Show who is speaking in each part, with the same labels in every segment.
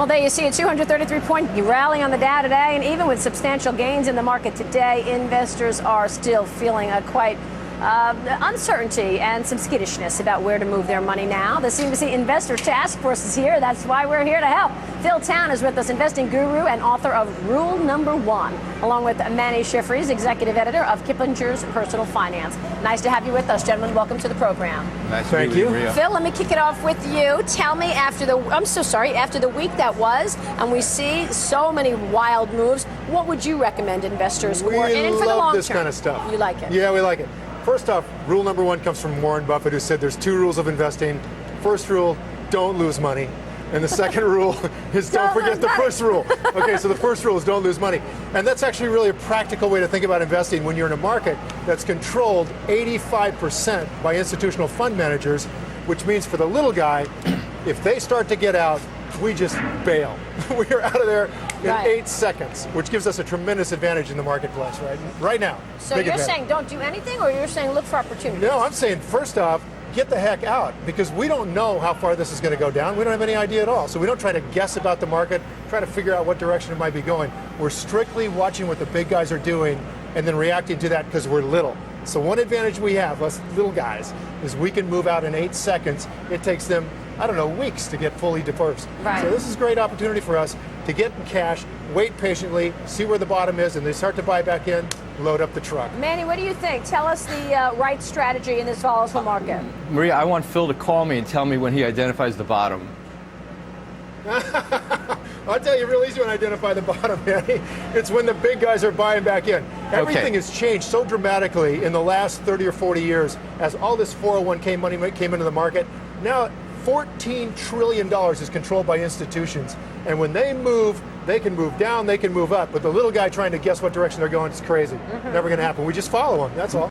Speaker 1: Well, there you see a 233-point rally on the Dow today, and even with substantial gains in the market today, investors are still feeling quite uncertainty and some skittishness about where to move their money now. The CNBC Investor Task Force is here. That's why we're here to help. Phil Town is with us, investing guru and author of Rule Number One, along with Manny Shifries, executive editor of Kiplinger's Personal Finance. Nice to have you with us, gentlemen. Welcome to the program.
Speaker 2: Nice to meet you, Maria.
Speaker 1: Phil, let me kick it off with you. Tell me, after the week that was, and we see so many wild moves, what would you recommend investors for? And for the long term?
Speaker 3: We love this kind of stuff.
Speaker 1: You like it?
Speaker 3: Yeah, we like it. First off, rule number one comes from Warren Buffett, who said there's two rules of investing. First rule, don't lose money. And the second rule is don't forget the first rule. Okay, so the first rule is don't lose money. And that's actually really a practical way to think about investing when you're in a market that's controlled 85% by institutional fund managers, which means for the little guy, if they start to get out, we just bail. We're out of there in 8 seconds, which gives us a tremendous advantage in the marketplace right now.
Speaker 1: So you're saying don't do anything, or you're saying look for opportunities?
Speaker 3: No, I'm saying first off, get the heck out, because we don't know how far this is going to go down. We don't have any idea at all. So we don't try to guess about the market, try to figure out what direction it might be going. We're strictly watching what the big guys are doing and then reacting to that because we're little. So one advantage we have, us little guys, is we can move out in 8 seconds. It takes them, I don't know, weeks to get fully dispersed.
Speaker 1: Right.
Speaker 3: So this is a great opportunity for us to get in cash, wait patiently, see where the bottom is, and they start to buy back in, load up the truck.
Speaker 1: Manny, what do you think? Tell us the right strategy in this volatile market.
Speaker 2: Maria, I want Phil to call me and tell me when he identifies the bottom.
Speaker 3: I'll tell you real easy when I identify the bottom, Manny. It's when the big guys are buying back in. Everything has changed so dramatically in the last 30 or 40 years as all this 401k money came into the market. Now $14 trillion is controlled by institutions. And when they move, they can move down, they can move up. But the little guy trying to guess what direction they're going is crazy. Never going to happen. We just follow them, that's all.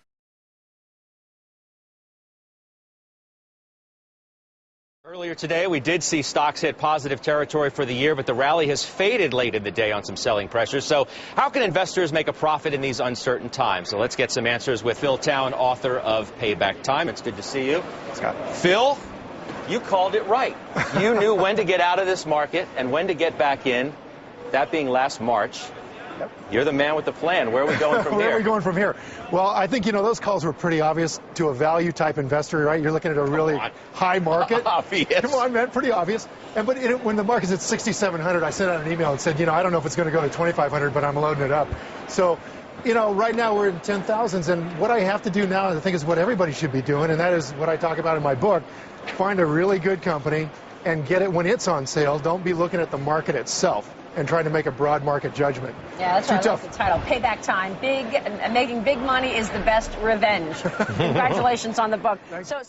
Speaker 4: Earlier today, we did see stocks hit positive territory for the year, but the rally has faded late in the day on some selling pressures. So how can investors make a profit in these uncertain times? So let's get some answers with Phil Town, author of Payback Time. It's good to see you.
Speaker 5: Scott.
Speaker 4: Phil, you called it right. You knew when to get out of this market and when to get back in, that being last March.
Speaker 5: Yep.
Speaker 4: You're the man with the plan. Where are we going from here?
Speaker 3: Where are we going from here? Well, I think, those calls were pretty obvious to a value type investor, right? You're looking at a really high market.
Speaker 4: Obvious.
Speaker 3: Come on, man, pretty obvious. But when the market's at 6,700, I sent out an email and said, I don't know if it's going to go to 2,500, but I'm loading it up. So, right now we're in 10,000s, and what I have to do now, I think, is what everybody should be doing, and that is what I talk about in my book. Find a really good company and get it when it's on sale. Don't be looking at the market itself and trying to make a broad market judgment.
Speaker 1: Yeah, that's right. I love the title. Payback Time. Making big money is the best revenge. Congratulations on the book.
Speaker 3: Thanks.
Speaker 1: So